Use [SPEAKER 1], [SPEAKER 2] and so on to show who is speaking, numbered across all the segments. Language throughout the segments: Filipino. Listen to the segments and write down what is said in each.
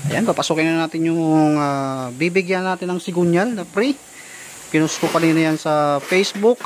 [SPEAKER 1] Ayan, papasukin na natin yung bibigyan natin ng sigunyal na free. Pinost ko kanina yan sa Facebook.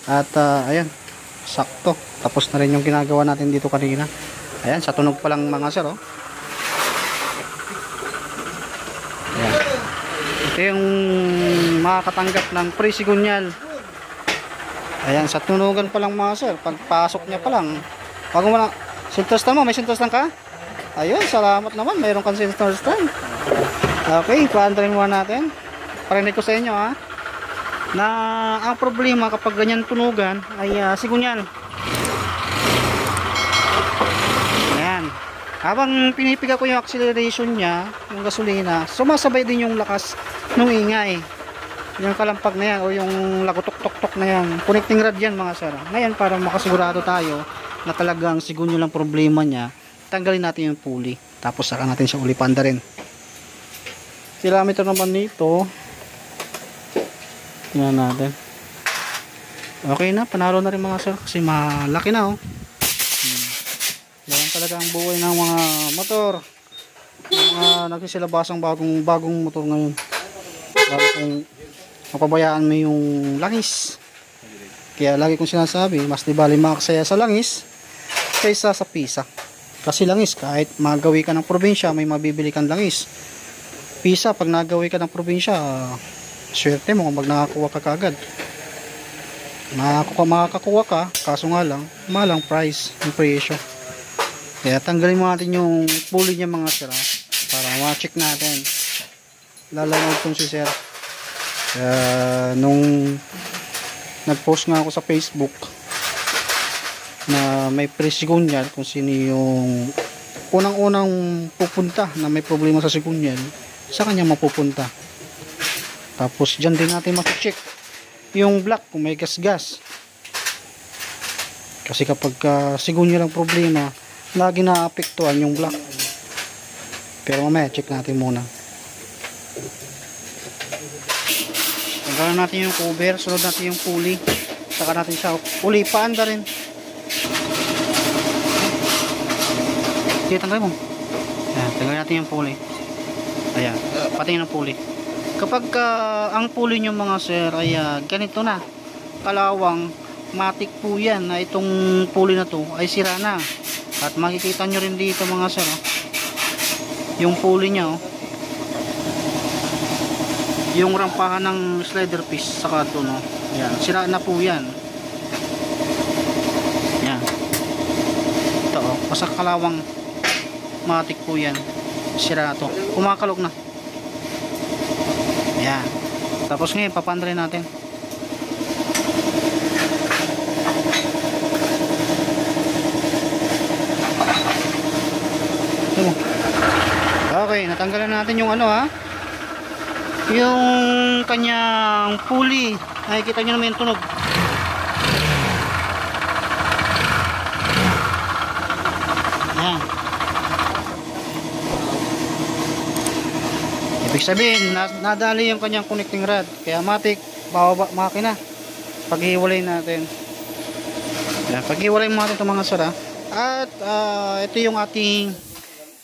[SPEAKER 1] At ayan, sakto. Tapos na rin yung ginagawa natin dito kanina. Ayan, sa tunog pa lang mga sir, oh. Ayan. Ito yung makakatanggap ng free sigunyal. Ayan, sa tunugan pa lang mga sir. Pagpasok niya pa lang. Pag mo lang, sintos na mo, may sintos lang ka? Ayun, salamat naman. Mayroon kang sintos stand. Okay, paandarin muna natin. Parinig ko sa inyo, ha. Na ang problema kapag ganyan tunugan ay sigunyal. Ayan. Habang pinipiga ko yung acceleration niya, yung gasolina, sumasabay din yung lakas ng ingay. Yung kalampag na yan o yung lagutok-tok-tok na yan. Connecting rod yan mga sir. Ngayon, para makasigurado tayo na talagang sigunyal ang problema niya, tanggalin natin yung pulley. Tapos saka natin siya uli panda rin. Kilometer naman nito. Tingnan natin. Okay na, panalo na rin mga sir. Kasi malaki na, oh. Yan talaga ang buhay ng mga motor. Yung mga nagsisilabasang bagong motor ngayon. Lalo kung mapabayaan mo yung langis. Kaya lagi kong sinasabi, mas di bali makaksaya sa langis kaysa sa pisa. Kasi langis, kahit magawi ka ng probinsya, may mabibili kang langis. Pisa, pag nagawi ka ng probinsya, swerte mo kung nakakuha ka kagad. Makakakuha ka, kaso nga lang, malang price, yung presyo. Kaya tanggalin mo natin yung pulley niya mga sir, para ma-check natin. Lalamog kung si sir. Nung nag-post nga ako sa Facebook na may pre-sigunyal, kung sino yung unang-unang pupunta na may problema sa sigunyal, sa kanya mapupunta. Tapos dyan din natin ma-check yung black kung may gas-gas. Kasi kapag sigunyal ang problema, lagi na-apektuhan yung black. Pero mamaya check natin muna. Tanggalan natin yung cover, sunod natin yung pulley, saka natin siya uli paanda rin. Sige, tanggalin mo. Ayan, tanggalin natin yung pulley. Ayan, pati yung pulley. Kapag ang pulley nyo mga sir ay ganito na, kalawang, matik po yan na itong pulley na to ay sira na. At makikita nyo rin dito mga sir, oh, yung pulley nya, oh, yung rampahan ng slider piece saka ito, no, yan, sira na po yan. Yan, ito, oh, pasak kalawang, matik po yan, sira to, kumakalog na. Yan, tapos ngayon papandarin natin. Okay, natanggalan natin yung ano, ha, yung kanyang pulley. Nakikita nyo naman yung tunog. Ayan. Ibig sabihin nadali yung kanyang connecting rod, kaya matik bababa makina. Paghiwalay natin. Ayan, paghiwalay mo natin itong mga sir, ha. At ito yung ating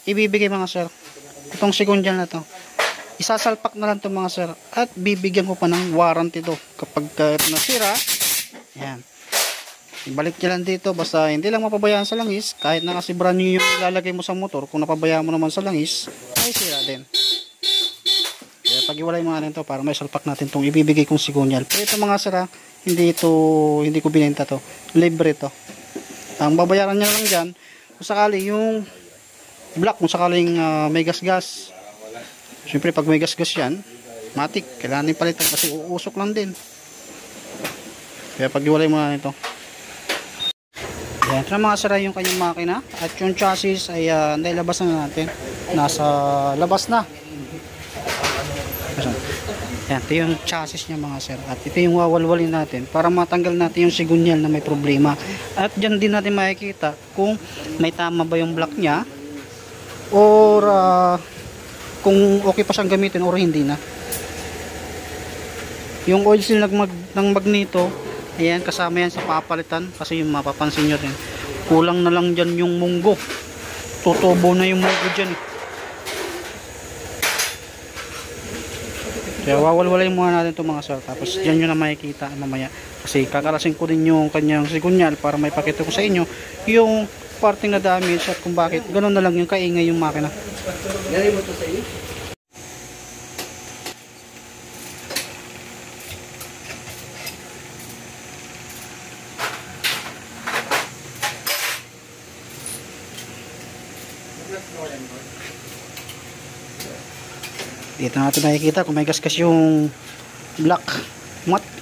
[SPEAKER 1] ibibigay mga sir. Itong sigunyal na to, isasalpak na lang to mga sir, at bibigyan ko pa ng warranty to kapag nasira. Yan, ibalik nyo lang dito, basta hindi lang mapabayaan sa langis. Kahit nakasibra nyo yung ilalagay mo sa motor, kung napabayaan mo naman sa langis ay sira din. Kaya pag-iwalay mo natin to para may salpak natin tong ibibigay kong sigunyal. Pero ito mga sir, hindi ko binenta to, libre to. Ang babayaran nyo lang dyan kung sakali yung black, kung sakaling may gas-gas. Siyempre pag may gas-gas yan, matik, kailangan din palitan kasi uusok lang din. Kaya pag-iwalay mo na ito. Yan, ito na mga sira yung kanyang makina. At yung chassis ay nailabas na natin. Nasa labas na. Yan, ito yung chassis niya mga sir. At ito yung wawalwalin natin para matanggal natin yung sigunyal na may problema. At dyan din natin makikita kung may tama ba yung block niya, or kung okay pa siyang gamitin or hindi na. Yung oil seal ng magneto, ayan, kasama yan sa papalitan. Kasi yung mapapansin nyo rin, kulang na lang dyan yung munggo. Tutubo na yung munggo dyan, eh. Kaya wawalwalayin muna natin itong mga sir. Tapos dyan nyo na makikita mamaya. Kasi kakalasin ko din yung kanyang sigunyal para may pakita ko sa inyo yung parting na damage at kung bakit ganun na lang yung kaingay yung makina.
[SPEAKER 2] Gari mo to sa iyo?
[SPEAKER 1] Dito natin nakikita kung may gasgas yung black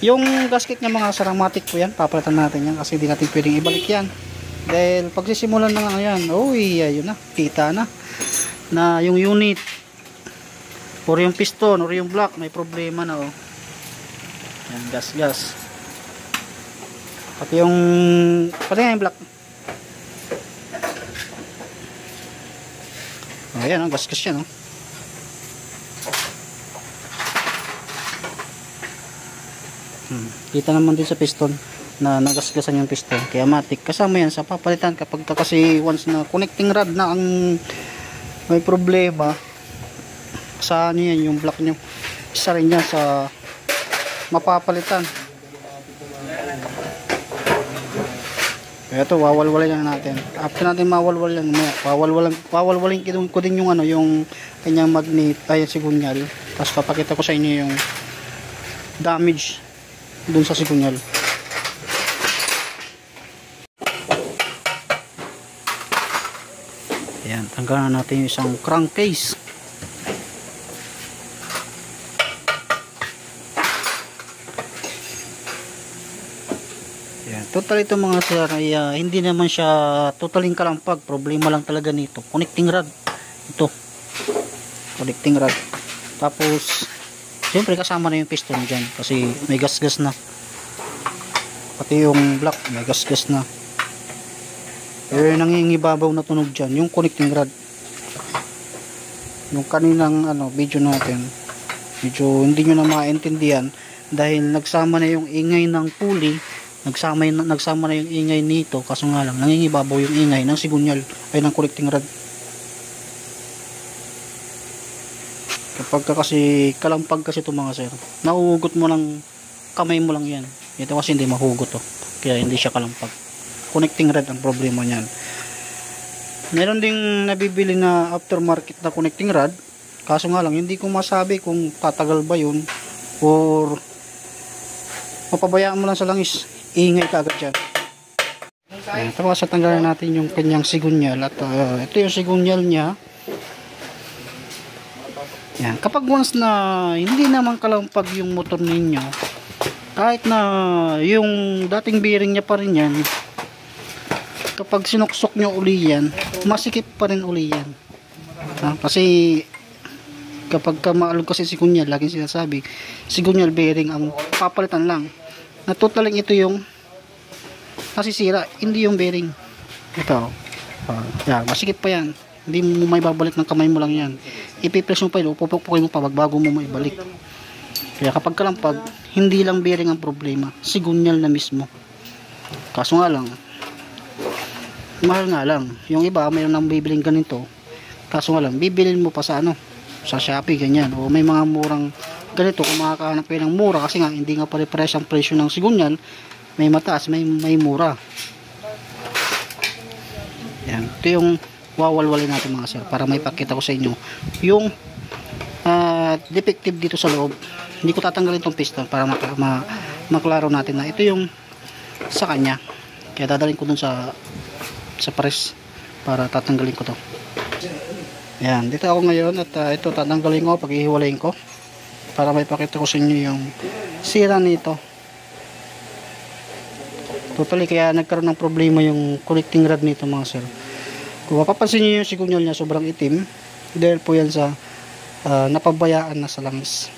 [SPEAKER 1] yung gasket ng mga saramatic po yan, papalitan natin yan kasi hindi natin pwedeng ibalik yan dahil pagsisimulan na nga yan, uy, ayun na, kita na yung unit or yung piston or yung block may problema na oh. Yan, gas pati nga yung block ayan, oh, gas yan oh. Kita naman din sa piston na nagasgasan yung piston kaya matik kasama yan sa papalitan kapag kasi once na connecting rod na ang may problema sa ano yan yung block nyo isa rin yan sa mapapalitan kaya ito wawalwalin lang natin after natin mawalwalin wawalwalin ko din yung ano yung kanyang magnet ay sigunyal tapos papakita ko sa inyo yung damage dun sa sigunyal. Ayan, tanggalan natin yung isang crankcase. Ayan, total ito mga sir ay hindi naman siya totaling kalampag, problema lang talaga nito connecting rod ito, connecting rod tapos siyempre kasama na yung piston dyan kasi may gasgas na pati yung block may gasgas na pero nangingibabaw na tunog dyan yung connecting rod yung kaninang video natin medyo hindi nyo na maintindihan dahil nagsama na yung ingay ng pulley nagsama na yung ingay nito kaso nga lang nangingibabaw yung ingay ng sigunyal ay ng connecting rod. Kapag kasi kalampag kasi ito mga sir nahuhugot mo lang kamay mo lang yan ito kasi hindi mahugot to kaya hindi siya kalampag connecting rod ang problema niyan. Meron ding nabibili na aftermarket na connecting rod kaso nga lang hindi ko masabi kung tatagal ba yun or mapabayaan mo lang sa langis ingay kagad yan. Tapos tanggalan natin yung kanyang sigunyal at ito yung sigunyal niya. Yan. Kapag once na hindi naman kalampag yung motor ninyo kahit na yung dating bearing niya pa rin yan kapag sinuksok nyo uli yan masikip pa rin uli yan kasi kapag maalog kasi sigunyal laging sinasabi sigunyal bearing ang papalitan lang na totaling ito yung nasisira hindi yung bearing ito yan, masikip pa yan hindi mo may babalik ng kamay mo lang yan ipipress mo pa yun upupukin mo pa bago mo maibalik kaya kapag kalampag hindi lang bearing ang problema sigunyal na mismo kaso nga lang mahal nga lang yung iba mayroon nang bibiling ganito kaso nga lang bibilin mo pa sa sa Shopee ganyan o may mga murang ganito kung makakahanap kayo ng mura kasi nga hindi nga pare-pares ang presyo ng sigunyal may mataas may mura yan ito yung wawalwalin natin mga sir para may pakita ko sa inyo yung defective dito sa loob hindi ko tatanggalin itong piston para maklaro natin na ito yung sa kanya kaya dadalhin ko dun sa press para tatanggalin ko to yan dito ako ngayon at ito tatanggalin ko paghihiwalayin ko para may pakita ko sa inyo yung sira nito totally kaya nagkaroon ng problema yung connecting rod nito mga sir. Kung mapapansin nyo yung sigunyal niya sobrang itim dahil po yan sa napabayaan na sa langis.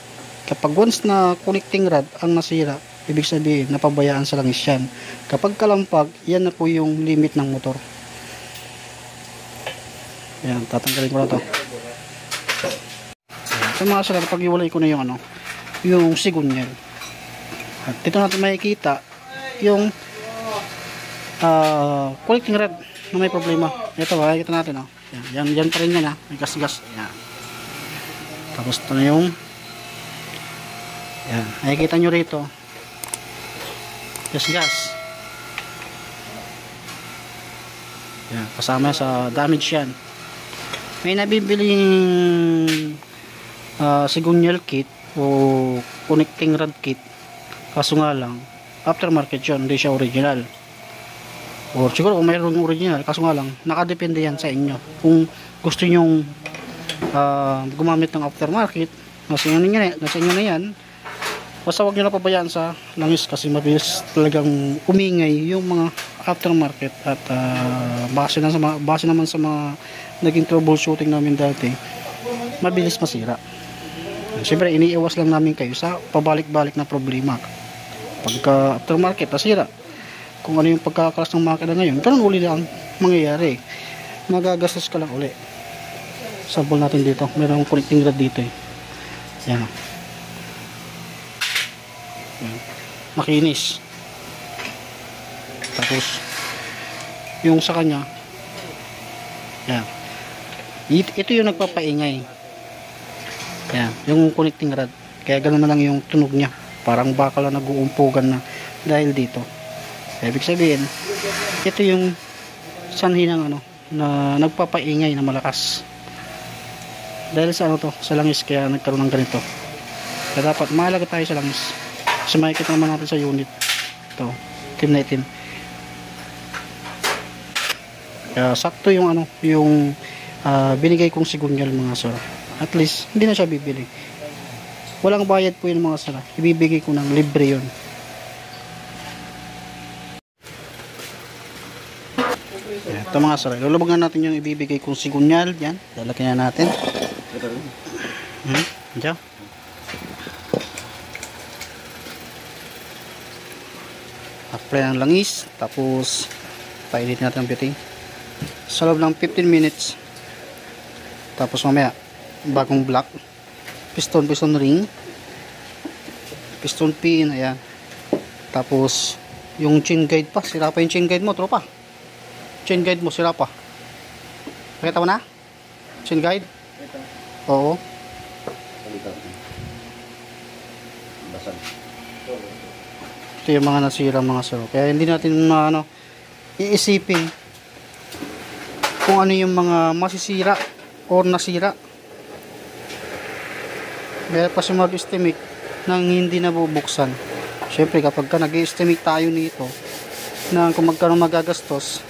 [SPEAKER 1] Kapag once na connecting rod ang nasira ibig sabihin napabayaan sa langis yan. Kapag kalampag yan na po yung limit ng motor. Ayan, tatanggalin ko na to. Ito mga sir, pag-iwalay ko na yung yung sigunyal at dito natin makikita yung connecting rod na may problema. Ito makikita natin yan pa rin yan may gas-gas yan. Tapos ito na yung Yan, nakikita nyo rito. Gas. Yan, kasama sa damage yan. May nabibiling sigunyal kit o connecting rod kit. Kaso nga lang, aftermarket yun, hindi siya original. O siguro kung mayroong original, kaso nga lang, nakadepende yan sa inyo. Kung gusto nyong gumamit ng aftermarket, nasa inyo na yan. Basta huwag nyo na pabayaan sa langis kasi mabilis talagang umingay yung mga aftermarket at base naman sa mga naging troubleshooting namin dati, mabilis masira. Siyempre iniiwas lang namin kayo sa pabalik-balik na problema. Pagka aftermarket nasira, kung ano yung pagkakalas ng makina ngayon, ganun uli lang mangyayari. Magagastos ka lang uli. Sample natin dito, mayroong connecting rod dito eh. Yan. Makinis. Tapos yung sa kanya, yan, ito yung nagpapaingay. Yan, yung connecting rod, kaya ganoon na lang yung tunog nya, parang baka lang nag-uumpugan na dahil dito. Ibig sabihin, ito yung sanhi ng na nagpapaingay na malakas dahil sa sa langis, kaya nagkaroon ng ganito. Kaya dapat mahalaga tayo sa langis. So makikita naman natin sa unit ito, itim na itim. Kaya sakto yung yung binigay kong sigunyal mga sir. At least hindi na siya bibili, walang bayad po yun mga sir, ibibigay ko ng libre yun. Ito mga sir, lulubagan natin yung ibibigay kong sigunyal. Yan, lalagyan na natin. Diyan. Apply ng langis, tapos painit natin ang fitting sa loob ng 15 minutes. Tapos mamaya bagong block, piston ring, piston pin, ayan. Tapos yung chain guide pa, sira pa yung chain guide mo, tropa. Chain guide mo sira pa. Nakita mo na? Chain guide? Oo. Ito yung mga nasira mga sir. Kaya hindi natin iisipin kung ano yung mga masisira or nasira. Kaya kasi mag-estimate nang hindi nabubuksan. Syempre kapag nag-estimate tayo nito na kung magkano magagastos,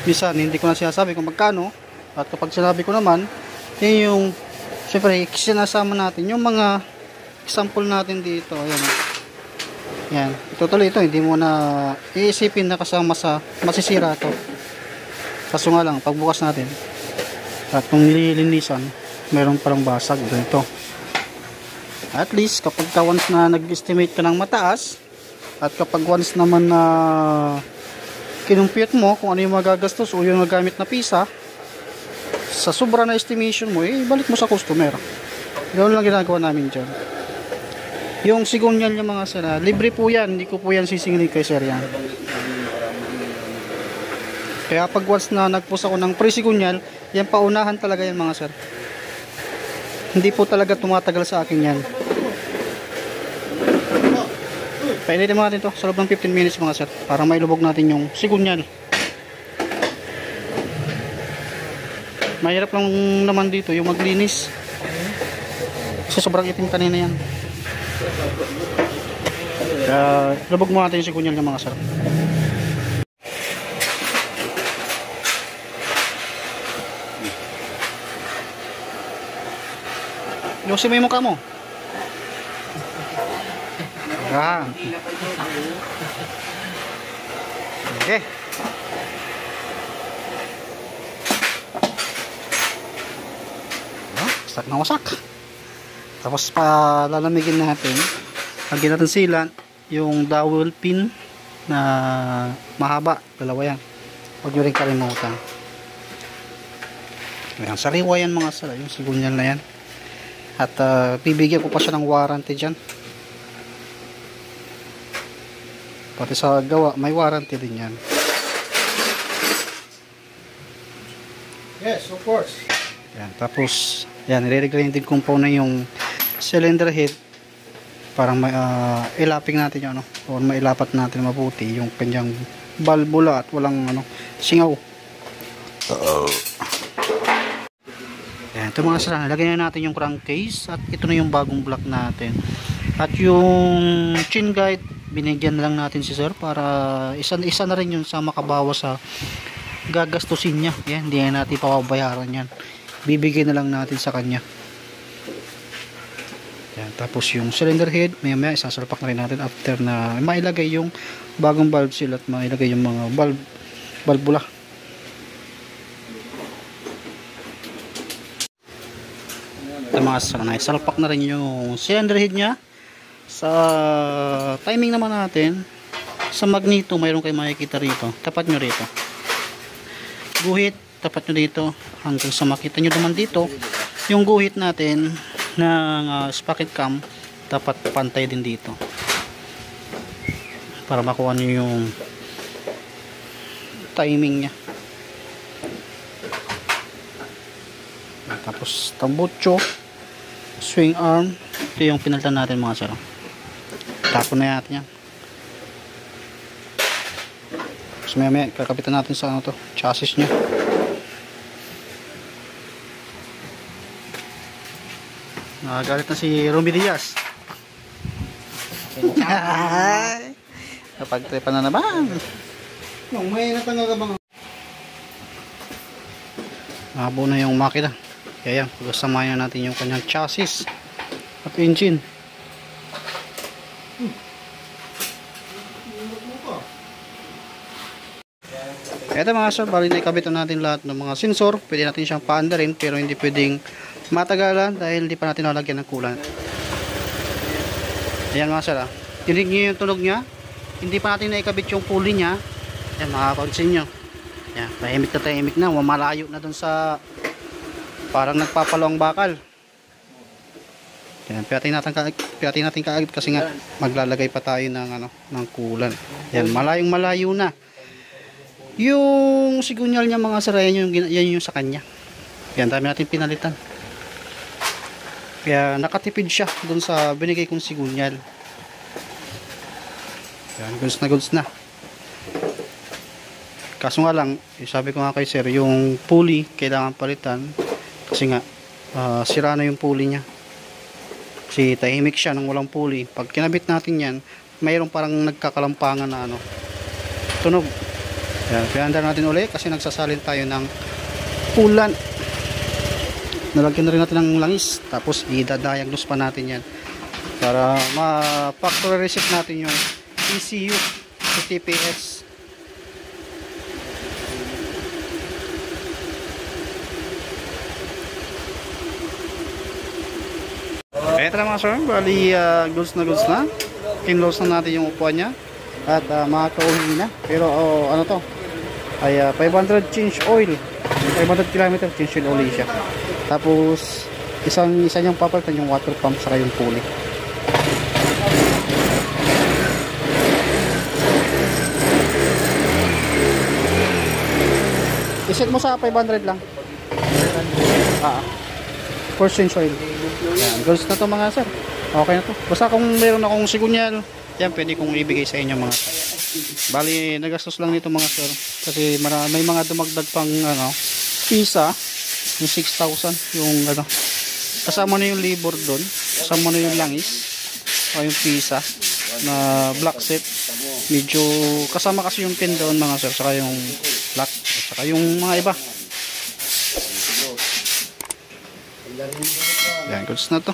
[SPEAKER 1] minsan hindi ko na sinasabi kung magkano, at kapag sinabi ko naman, yun yung syempre sinasama natin yung mga example natin dito. Ayan. Yan, tutuloy ito, hindi mo na iisipin na kasama sa masisira ito. Kaso nga lang, pagbukas natin at kung nililinisan, meron parang basag ganito. At least kapag once na nag-estimate ka ng mataas, at kapag once naman na kinumpute mo kung ano yung magagastos o yung nagamit na pisa, sa sobra na estimation mo, balik mo sa customer. Ganoon lang ginagawa namin dyan. Yung sigunyal niya mga sir, libre po yan, hindi ko po yan sisingilin kay sir yan. Kaya pag once na nagpost ako ng pre-sigunyal, yan paunahan talaga yan mga sir. Hindi po talaga tumatagal sa akin yan. Painitin mo natin to sa loob ng 15 minutes mga sir, para mailubog natin yung sigunyal. Mahirap lang naman dito yung maglinis, kasi sobrang itim kanina yan. Kaya lubog mo natin yung sigunyal ng mga sir. Yosi mo yung mukha mo. Ah. Okay. Wasak na wasak. Tapos palalamigin natin. Lagyan natin sealant, yung dowel pin na mahaba, dalawa yan. Huwag nyo rin kalimutan. Ayan, sariwa yan mga sir, yung sigunyal na yan. At bibigyan ko pa siya ng warranty dyan. Pati sa gawa, may warranty din yan. Yes, of course. Yan, tapos, yan, nire-grind din ko po na yung cylinder head para ilaping natin yung ano, o mailapat natin mabuti yung kanyang balbula at walang ano, singaw. Ayan, ito mga sir, lagyan na natin yung crankcase at ito na yung bagong block natin. At yung chin guide, binigyan na lang natin si sir para isa na rin yun sa makabawas sa gagastusin niya. Yan, hindi na natin papabayaran yan. Bibigay na lang natin sa kanya. Yan, tapos yung cylinder head, maya isasalpak na rin natin after na mailagay yung bagong valve seal at mailagay yung mga valvula. Ito mga sir, naisalpak na rin yung cylinder head nya. Sa timing naman natin, sa magneto mayroon kayo makikita rito, tapat nyo rito guhit, tapat nyo dito hanggang sa makita nyo naman dito yung guhit natin ng sprocket cam, dapat pantay din dito para makuha nyo yung timing nya. Tapos tambutso, swing arm, ito yung pinalitan natin mga sir. Tapon na natin yan. Tapos maya kakapitan natin sa ano to, chassis nya. Nakagalit na si Romy Diaz. Napagtripan na naman. Yung may natangagabang. Nabo na yung makina. Kaya yan, pagsamahin natin yung kanyang chassis at engine. Ito mga sir, bali na ikabit natin lahat ng mga sensor. Pwede natin siyang paandarin pero hindi pwedeng matagalan dahil hindi pa natin nalagyan ng coolant. Ayan mga sir, tinig nyo yung tunog nya. Hindi pa natin naikabit yung pulley nya. Ayan, makakonsin nyo. Ayan, tahimik na, malayo na dun sa parang nagpapalawang bakal. Ayan, piatin natin kaagad kasi nga maglalagay pa tayo ng ano, ng coolant. Ayan, malayo na. Yung sigunyal niya mga sir, yan yung sa kanya. Yan, dami natin pinalitan. Kaya nakatipid siya dun sa binigay kong sigunyal. Yan, goods na. Kaso nga lang, sabi ko nga kay sir, yung pulley kailangan palitan. Kasi nga, sira na yung pulley niya. Kasi tahimik siya nang walang pulley. Pag kinabit natin yan, mayroong parang nagkakalampangan na ano, tunog. Yan, piandar natin ulit kasi nagsasalin tayo ng coolant. Nalagyan na rin natin ng langis. Tapos i-diagnose pa natin yan para ma-factory reset natin yung ECU sa TPS. Ito na mga sir, bali goods na. Kinlose na natin yung upuan nya at makakauwi na. Pero ano to ay 500 change oil, 500 km change oil ulit siya. Tapos isa niyang papalitan yung water pump saka yung pulley. Iset mo sa 500 lang. First change oil. Yan, goods na to mga sir. Okay na to. Basta kung meron akong sigunyal, yan pwede kong ibigay sa inyo mga sir. Bali, nagastos lang nito mga sir. Kasi may mga dumagdag pang ano, pisa, yung 6,000, yung ano. Kasama na yung labor doon. Kasama na yung langis. O yung pisa na black set. Medyo kasama kasi yung pin doon mga sir. Saka yung black. Saka yung mga iba. Yan, goods na to.